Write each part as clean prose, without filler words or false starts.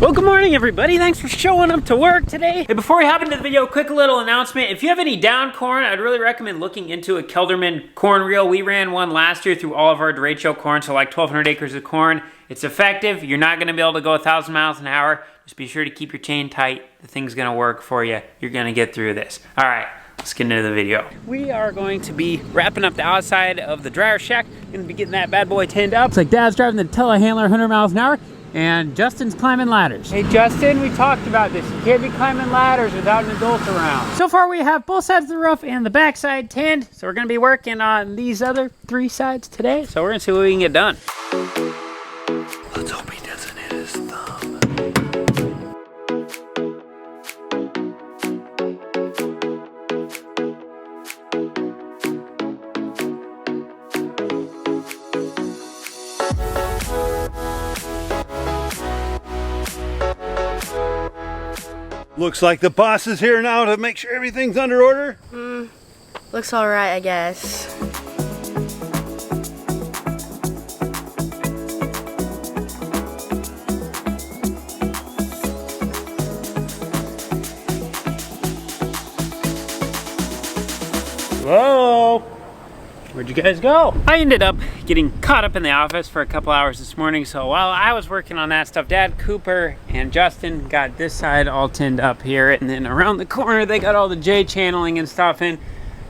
Well, good morning everybody. Thanks for showing up to work today. Hey, before we hop into the video, quick little announcement. If you have any down corn, I'd really recommend looking into a Kelderman corn reel. We ran one last year through all of our derecho corn, so like 1,200 acres of corn. It's effective. You're not gonna be able to go 1,000 miles an hour. Just be sure to keep your chain tight. The thing's gonna work for you. You're gonna get through this. All right, let's get into the video. We are going to be wrapping up the outside of the dryer shack. Gonna be getting that bad boy tinned up. It's like Dad's driving the telehandler 100 miles an hour. And Justin's climbing ladders. Hey Justin, we talked about this. You can't be climbing ladders without an adult around. So far we have both sides of the roof and the back side tinned. So we're gonna be working on these other 3 sides today. So we're gonna see what we can get done. Let's hope he doesn't hit his thumb. Looks like the boss is here now to make sure everything's under order. Looks all right, I guess. Whoa! Where'd you guys go? I ended up getting caught up in the office for a couple hours this morning, so while I was working on that stuff, Dad, Cooper, and Justin got this side all tinned up here, and then around the corner they got all the J channeling and stuff in.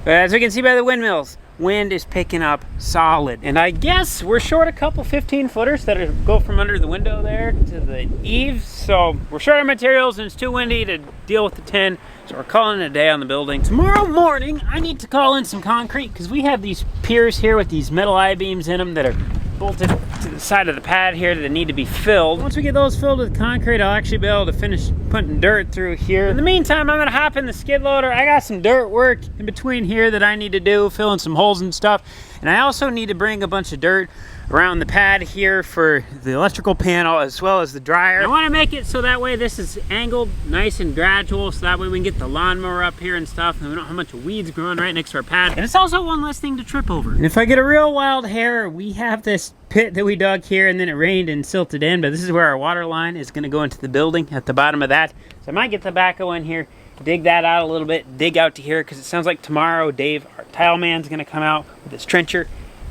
But as we can see by the windmills, wind is picking up solid. And I guess we're short a couple 15-footers that go from under the window there to the eaves, so we're short of materials and it's too windy to deal with the tin. So we're calling it a day on the building. Tomorrow morning, I need to call in some concrete because we have these piers here with these metal I-beams in them that are bolted to the side of the pad here that need to be filled. Once we get those filled with concrete, I'll actually be able to finish putting dirt through here. In the meantime, I'm gonna hop in the skid loader. I got some dirt work in between here that I need to do, filling some holes and stuff. And I also need to bring a bunch of dirt around the pad here for the electrical panel as well as the dryer. I want to make it so that way this is angled nice and gradual, so that way we can get the lawnmower up here and stuff and we don't have a bunch of weeds growing right next to our pad. And it's also one less thing to trip over. And if I get a real wild hair, we have this pit that we dug here and then it rained and silted in, but this is where our water line is going to go into the building at the bottom of that. So I might get the backhoe in here, dig that out a little bit, dig out to here, because it sounds like tomorrow Dave, our tile man's going to come out with his trencher.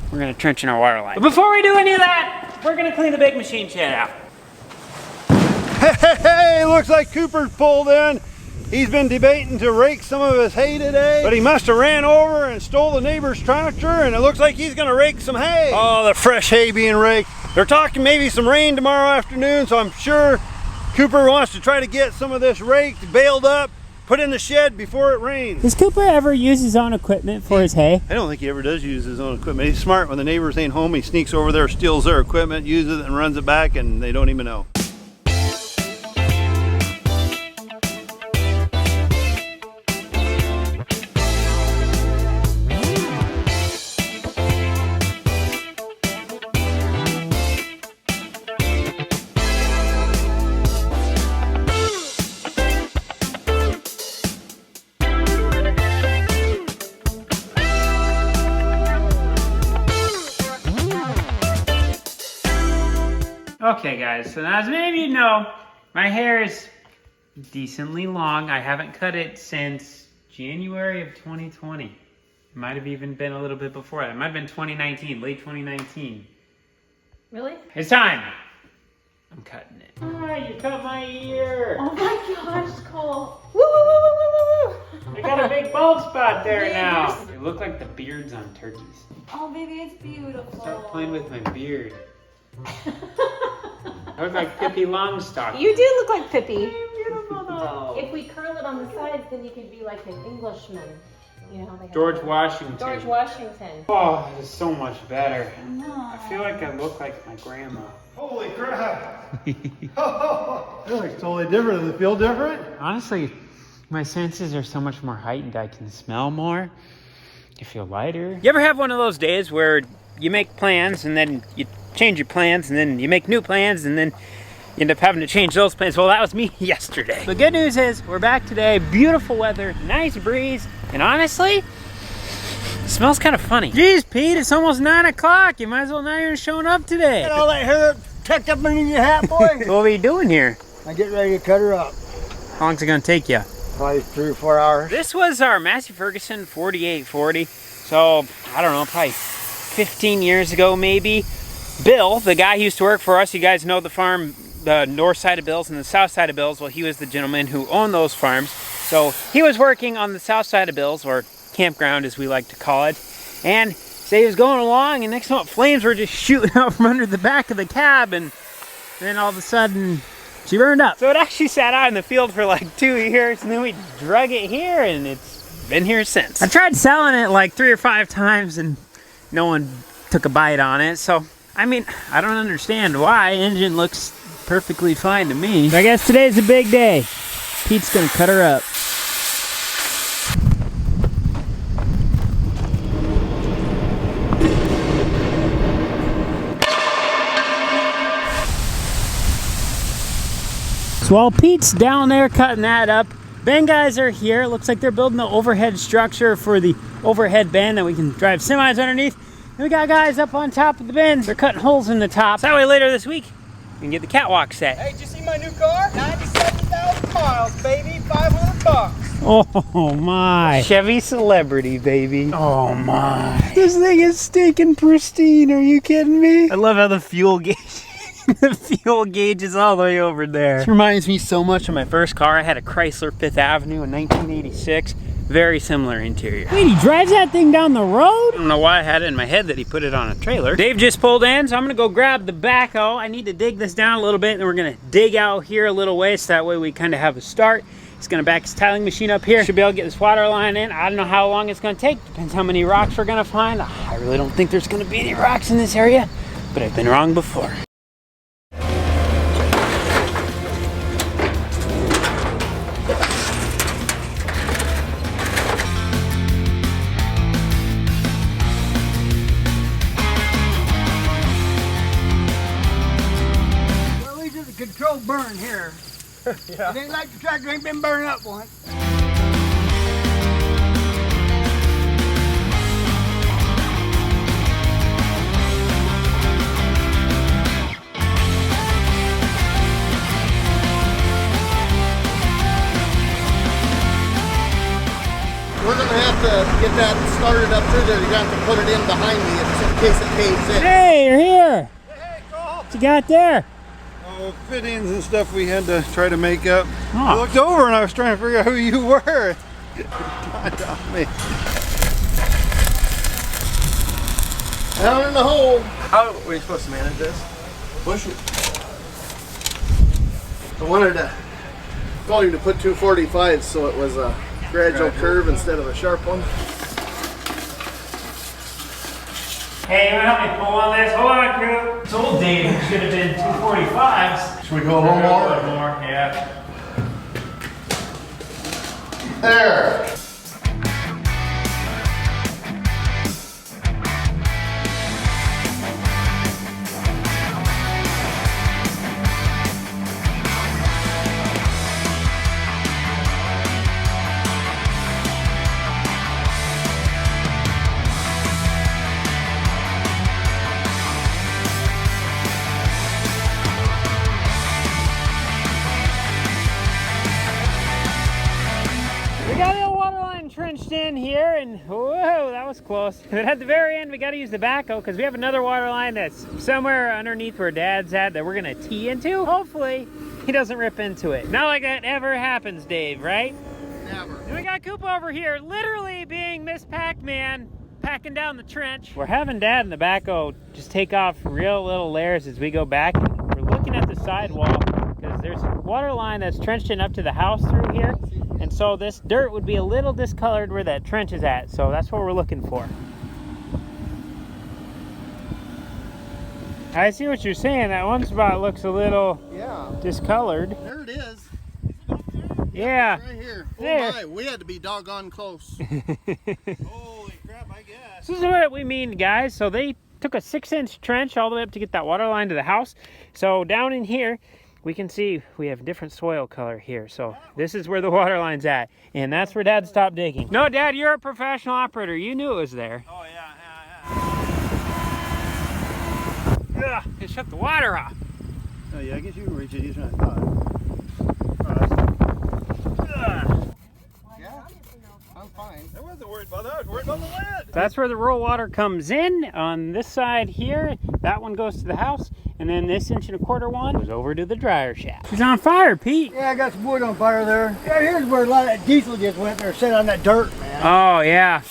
We're gonna trench in our water line. But before we do any of that, we're gonna clean the big machine shed out. Hey, looks like Cooper's pulled in. He's been debating to rake some of his hay today, but he must have ran over and stole the neighbor's tractor, and it looks like he's gonna rake some hay. Oh, the fresh hay being raked. They're talking maybe some rain tomorrow afternoon, so I'm sure Cooper wants to try to get some of this raked, baled up, put in the shed before it rains. Does Cooper ever use his own equipment for his hay? I don't think he ever does use his own equipment. He's smart. When the neighbors ain't home, he sneaks over there, steals their equipment, uses it, and runs it back, and they don't even know. Okay guys, so now as many of you know, my hair is decently long. I haven't cut it since January of 2020. It might have even been a little bit before that. It might have been 2019, late 2019. Really? It's time. I'm cutting it. Ah, you cut my ear. Oh my gosh, Cole. Woo, woo, woo, woo, woo, woo. I got a big bald spot there now. They look like the beards on turkeys. Oh baby, it's beautiful. Stop playing with my beard. I look like Pippi Longstocking. You do look like Pippi. You're beautiful though. If we curl it on the sides, then you could be like an Englishman. You know how they have George Washington. George Washington. Oh, this is so much better. No. I feel like I look like my grandma. Holy crap! That looks totally different. Does it feel different? Honestly, my senses are so much more heightened. I can smell more. I feel lighter. You ever have one of those days where you make plans and then you change your plans and then you make new plans and then you end up having to change those plans? Well, that was me yesterday. The good news is we're back today. Beautiful weather, nice breeze, and honestly, it smells kind of funny. Jeez, Pete, it's almost 9 o'clock. You might as well not even showing up today. Got all that hair tucked up underneath your hat, boy. What are you doing here? I get ready to cut her up. How long's it gonna take you? Probably 3 or 4 hours. This was our Massey Ferguson 4840. So, I don't know, probably 15 years ago maybe. Bill, the guy who used to work for us, you guys know the farm, the north side of Bill's and the south side of Bill's. Well, he was the gentleman who owned those farms. So he was working on the south side of Bill's, or campground as we like to call it. And so he was going along, and next thing you know, flames were just shooting out from under the back of the cab, and then all of a sudden, she burned up. So it actually sat out in the field for like 2 years, and then we drug it here, and it's been here since. I tried selling it like 3 or 5 times, and no one took a bite on it. So, I mean, I don't understand why. Engine looks perfectly fine to me. But I guess today's a big day. Pete's gonna cut her up. So while Pete's down there cutting that up, Ben guys are here. It looks like they're building the overhead structure for the overhead bin that we can drive semis underneath. And we got guys up on top of the bins. They're cutting holes in the top. So that way later this week, we can get the catwalk set. Hey, did you see my new car? 97,000 miles, baby. 500 bucks. Oh my. Chevy Celebrity, baby. Oh my. This thing is stinking pristine. Are you kidding me? I love how the fuel gauge... the fuel gauge is all the way over there. This reminds me so much of my first car. I had a Chrysler 5th Avenue in 1986. Very similar interior. Wait, he drives that thing down the road? I don't know why I had it in my head that he put it on a trailer. Dave just pulled in, so I'm gonna go grab the backhoe. I need to dig this down a little bit, and we're gonna dig out here a little ways, so that way we kind of have a start. He's gonna back his tiling machine up here. Should be able to get this water line in. I don't know how long it's gonna take. Depends how many rocks we're gonna find. I really don't think there's gonna be any rocks in this area, but I've been wrong before. Control burn here. Yeah. It ain't like the tractor ain't been burning up once. We're going to have to get that started up through there. You're going to have to put it in behind me in case it caves in. Hey, you're here. Hey, Cole. What you got there? Oh, fittings and stuff we had to try to make up. Oh. I looked over and I was trying to figure out who you were. It dawned on me. Down in the hole. How are you supposed to manage this? Push it. I wanted to told him to put 245s so it was a gradual curve instead of a sharp one. Hey, you wanna help me pull on this? Hold on, crew. It's old Dave. It should have been 245s. Should we go a little more? A little more, yeah. There. Trenched in here, and whoa, that was close. But at the very end, we got to use the backhoe because we have another water line that's somewhere underneath where Dad's at that we're gonna tee into. Hopefully, he doesn't rip into it. Not like that ever happens, Dave, right? Never. And we got Coop over here, literally being Miss Pac-Man, packing down the trench. We're having Dad and the backhoe just take off real little layers as we go back. We're looking at the sidewall because there's a water line that's trenched in up to the house through here. And so this dirt would be a little discolored where that trench is at. So that's what we're looking for. I see what you're saying. That one spot looks a little discolored. There it is. Yeah. Right here. Oh There. my, we had to be doggone close. Holy crap, I guess. This is what we mean, guys. So they took a 6-inch trench all the way up to get that water line to the house. So down in here, we can see we have different soil color here. So this is where the water line's at. And that's where Dad stopped digging. No, Dad, you're a professional operator. You knew it was there. Oh, yeah. Ugh, it shut the water off. Oh, yeah, I guess you can reach it easier than I thought. That's where the rural water comes in on this side here. That one goes to the house, and then this 1.25 inch one goes over to the dryer shaft. It's on fire, Pete. Yeah, I got some wood on fire there. Yeah, here's where a lot of that diesel just went there, set on that dirt, man. Oh, yeah.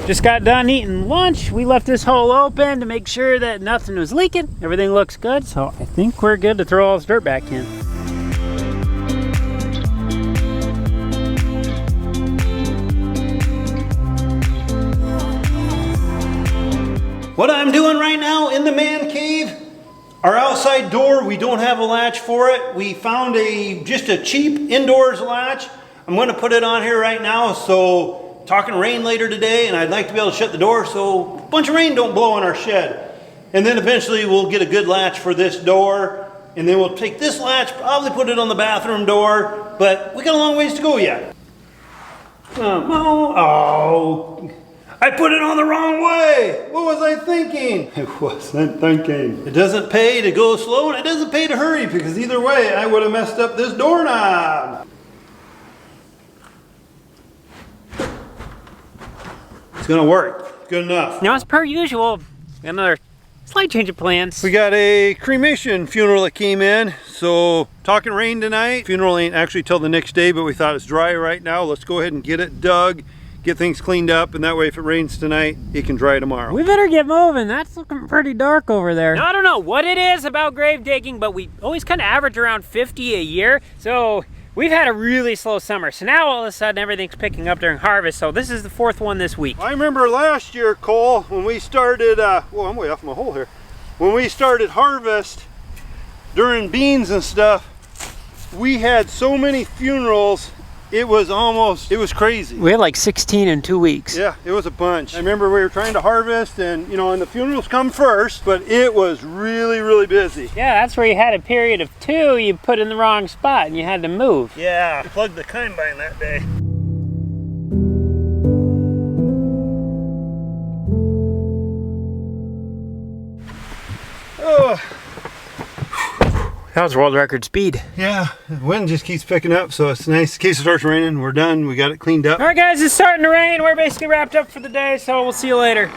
Just got done eating lunch. We left this hole open to make sure that nothing was leaking. Everything looks good, so I think we're good to throw all this dirt back in. What I'm doing right now in the man cave, our outside door, we don't have a latch for it. We found just a cheap indoors latch. I'm going to put it on here right now, so talking rain later today, and I'd like to be able to shut the door so a bunch of rain don't blow on our shed. And then eventually we'll get a good latch for this door, and then we'll take this latch, probably put it on the bathroom door, but we got a long ways to go yet. Oh, I put it on the wrong way. What was I thinking? I wasn't thinking. It doesn't pay to go slow, and it doesn't pay to hurry, because either way I would have messed up this doorknob. It's gonna work, good enough. Now, as per usual, another slight change of plans. We got a cremation funeral that came in, so talking rain tonight. Funeral ain't actually till the next day, but we thought it's dry right now. Let's go ahead and get it dug, get things cleaned up, and that way if it rains tonight, it can dry tomorrow. We better get moving. That's looking pretty dark over there. Now, I don't know what it is about grave digging, but we always kind of average around 50 a year, so we've had a really slow summer, so now all of a sudden everything's picking up during harvest, so this is the 4th one this week. I remember last year, Cole, when we started, whoa, I'm way off my hole here. When we started harvest during beans and stuff, we had so many funerals, it was crazy. We had like 16 in 2 weeks. Yeah, it was a bunch. I remember we were trying to harvest and, you know, and the funerals come first, but it was really, really busy. Yeah, that's where you had a period of 2 you put in the wrong spot and you had to move. Yeah, I plugged the combine that day. Oh. That was world record speed. Yeah, the wind just keeps picking up, so it's nice. In case it starts raining, we're done. We got it cleaned up. All right, guys, it's starting to rain. We're basically wrapped up for the day, so we'll see you later.